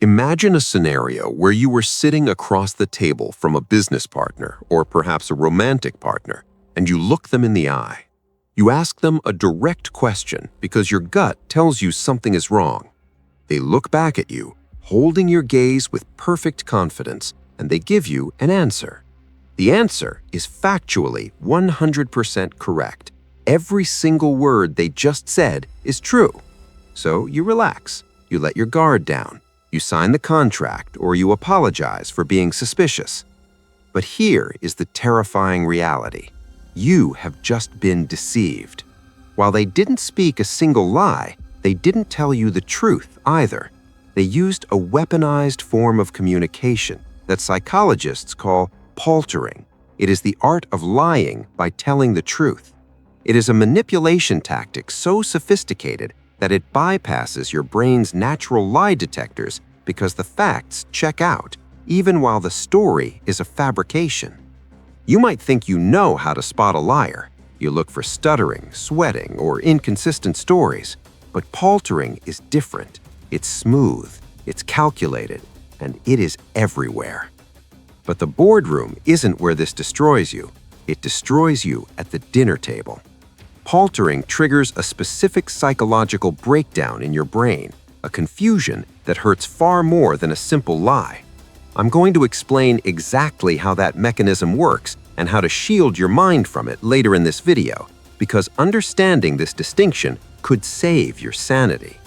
Imagine a scenario where you were sitting across the table from a business partner or perhaps a romantic partner, and you look them in the eye. You ask them a direct question because your gut tells you something is wrong. They look back at you, holding your gaze with perfect confidence, and they give you an answer. The answer is factually 100% correct. Every single word they just said is true. So you relax, you let your guard down. You sign the contract or you apologize for being suspicious. But here is the terrifying reality. You have just been deceived. While they didn't speak a single lie, they didn't tell you the truth either. They used a weaponized form of communication that psychologists call paltering. It is the art of lying by telling the truth. It is a manipulation tactic so sophisticated that it bypasses your brain's natural lie detectors because the facts check out, even while the story is a fabrication. You might think you know how to spot a liar. You look for stuttering, sweating, or inconsistent stories. But paltering is different. It's smooth, it's calculated, and it is everywhere. But the boardroom isn't where this destroys you. It destroys you at the dinner table. Paltering triggers a specific psychological breakdown in your brain, a confusion that hurts far more than a simple lie. I'm going to explain exactly how that mechanism works and how to shield your mind from it later in this video, because understanding this distinction could save your sanity.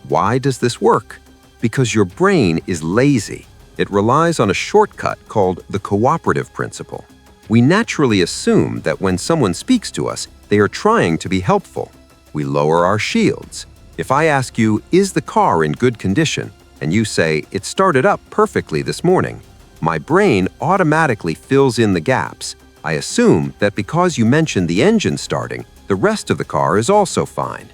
Why does this work? Because your brain is lazy. It relies on a shortcut called the Cooperative Principle. We naturally assume that when someone speaks to us, they are trying to be helpful. We lower our shields. If I ask you, is the car in good condition? And you say, it started up perfectly this morning, my brain automatically fills in the gaps. I assume that because you mentioned the engine starting, the rest of the car is also fine.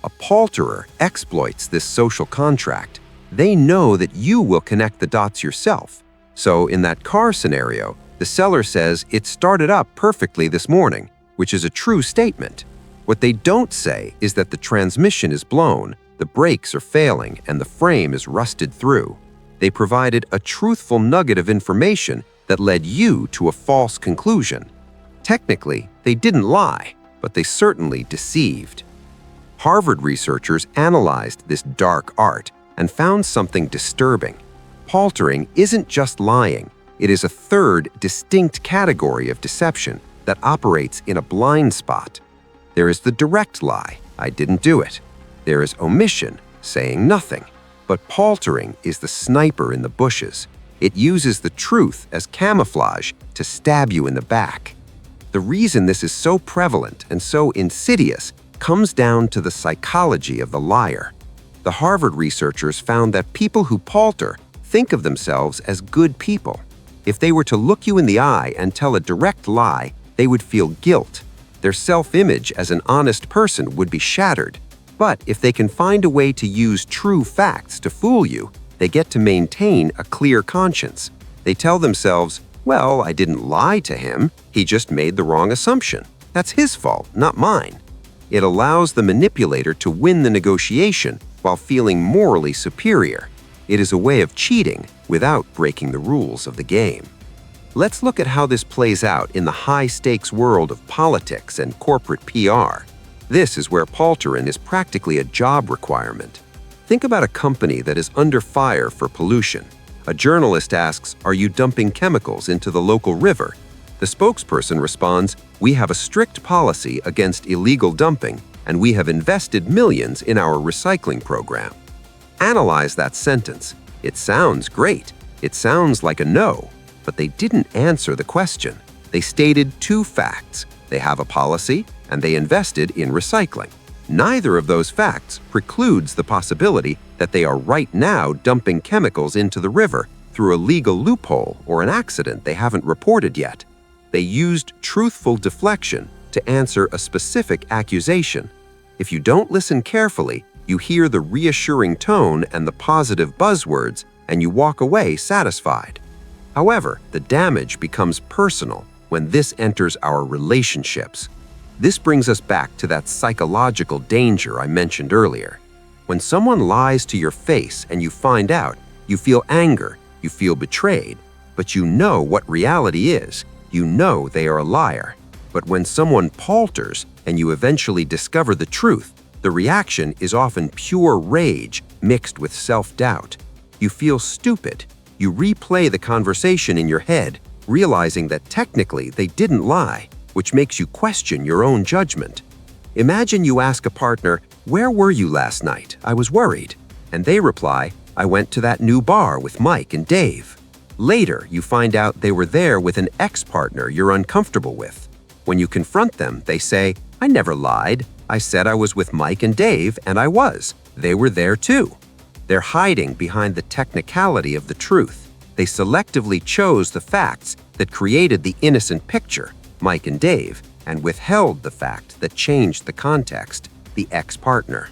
A palterer exploits this social contract. They know that you will connect the dots yourself. So in that car scenario, the seller says it started up perfectly this morning, which is a true statement. What they don't say is that the transmission is blown, the brakes are failing, and the frame is rusted through. They provided a truthful nugget of information that led you to a false conclusion. Technically, they didn't lie, but they certainly deceived. Harvard researchers analyzed this dark art and found something disturbing. Paltering isn't just lying. It is a third distinct category of deception that operates in a blind spot. There is the direct lie, I didn't do it. There is omission, saying nothing. But paltering is the sniper in the bushes. It uses the truth as camouflage to stab you in the back. The reason this is so prevalent and so insidious comes down to the psychology of the liar. The Harvard researchers found that people who palter think of themselves as good people. If they were to look you in the eye and tell a direct lie, they would feel guilt. Their self-image as an honest person would be shattered. But if they can find a way to use true facts to fool you, they get to maintain a clear conscience. They tell themselves, well, I didn't lie to him, he just made the wrong assumption. That's his fault, not mine. It allows the manipulator to win the negotiation while feeling morally superior. It is a way of cheating without breaking the rules of the game. Let's look at how this plays out in the high-stakes world of politics and corporate PR. This is where paltering is practically a job requirement. Think about a company that is under fire for pollution. A journalist asks, "Are you dumping chemicals into the local river?" The spokesperson responds, "We have a strict policy against illegal dumping, and we have invested millions in our recycling program." Analyze that sentence. It sounds great. It sounds like a no, but they didn't answer the question. They stated two facts. They have a policy, and they invested in recycling. Neither of those facts precludes the possibility that they are right now dumping chemicals into the river through a legal loophole or an accident they haven't reported yet. They used truthful deflection to answer a specific accusation. If you don't listen carefully, you hear the reassuring tone and the positive buzzwords, and you walk away satisfied. However, the damage becomes personal when this enters our relationships. This brings us back to that psychological danger I mentioned earlier. When someone lies to your face and you find out, You feel anger, you feel betrayed, but you know what reality is. You know they are a liar. But when someone palters and you eventually discover the truth, the reaction is often pure rage mixed with self-doubt. You feel stupid. You replay the conversation in your head, realizing that technically they didn't lie, which makes you question your own judgment. Imagine you ask a partner, "Where were you last night? I was worried." And they reply, "I went to that new bar with Mike and Dave." Later, you find out they were there with an ex-partner you're uncomfortable with. When you confront them, they say, "I never lied. I said I was with Mike and Dave, and I was. They were there too." They're hiding behind the technicality of the truth. They selectively chose the facts that created the innocent picture, Mike and Dave, and withheld the fact that changed the context, the ex-partner.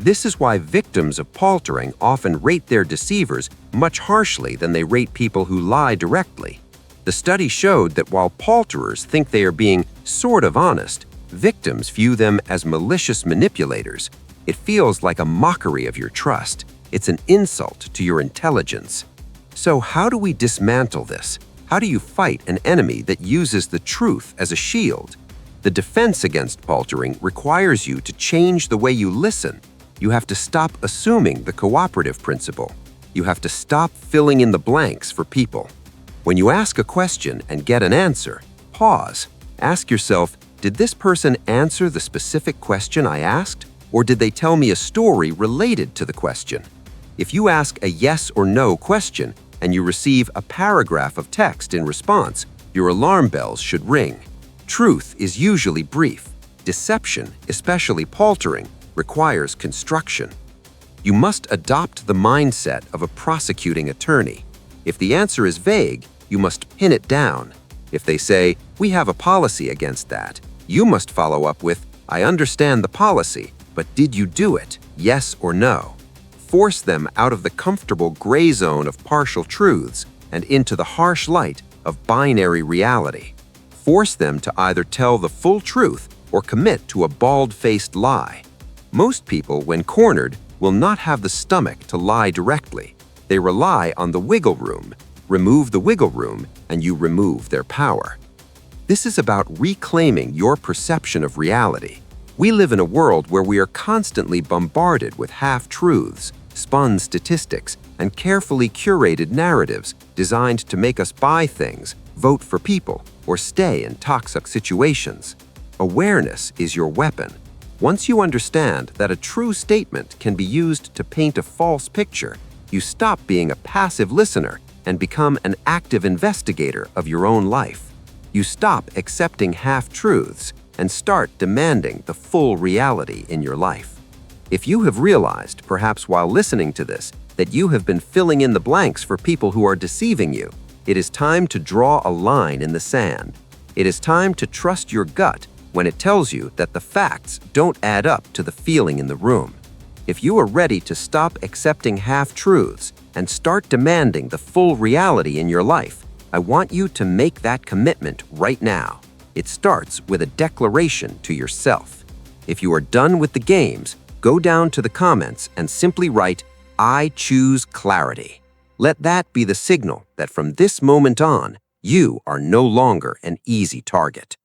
This is why victims of paltering often rate their deceivers much harshly than they rate people who lie directly. The study showed that while palterers think they are being sort of honest, victims view them as malicious manipulators. It feels like a mockery of your trust. It's an insult to your intelligence. So how do we dismantle this? How do you fight an enemy that uses the truth as a shield? The defense against paltering requires you to change the way you listen. You have to stop assuming the cooperative principle. You have to stop filling in the blanks for people. When you ask a question and get an answer, pause. Ask yourself, did this person answer the specific question I asked, or did they tell me a story related to the question? If you ask a yes or no question and you receive a paragraph of text in response, your alarm bells should ring. Truth is usually brief. Deception, especially paltering, requires construction. You must adopt the mindset of a prosecuting attorney. If the answer is vague, you must pin it down. If they say, "We have a policy against that," you must follow up with, "I understand the policy, but did you do it? Yes or no?" Force them out of the comfortable gray zone of partial truths and into the harsh light of binary reality. Force them to either tell the full truth or commit to a bald-faced lie. Most people, when cornered, will not have the stomach to lie directly. They rely on the wiggle room. Remove the wiggle room, and you remove their power. This is about reclaiming your perception of reality. We live in a world where we are constantly bombarded with half-truths, spun statistics, and carefully curated narratives designed to make us buy things, vote for people, or stay in toxic situations. Awareness is your weapon. Once you understand that a true statement can be used to paint a false picture, you stop being a passive listener and become an active investigator of your own life. You stop accepting half-truths and start demanding the full reality in your life. If you have realized, perhaps while listening to this, that you have been filling in the blanks for people who are deceiving you, it is time to draw a line in the sand. It is time to trust your gut when it tells you that the facts don't add up to the feeling in the room. If you are ready to stop accepting half-truths and start demanding the full reality in your life, I want you to make that commitment right now. It starts with a declaration to yourself. If you are done with the games, go down to the comments and simply write, "I choose clarity." Let that be the signal that from this moment on, you are no longer an easy target.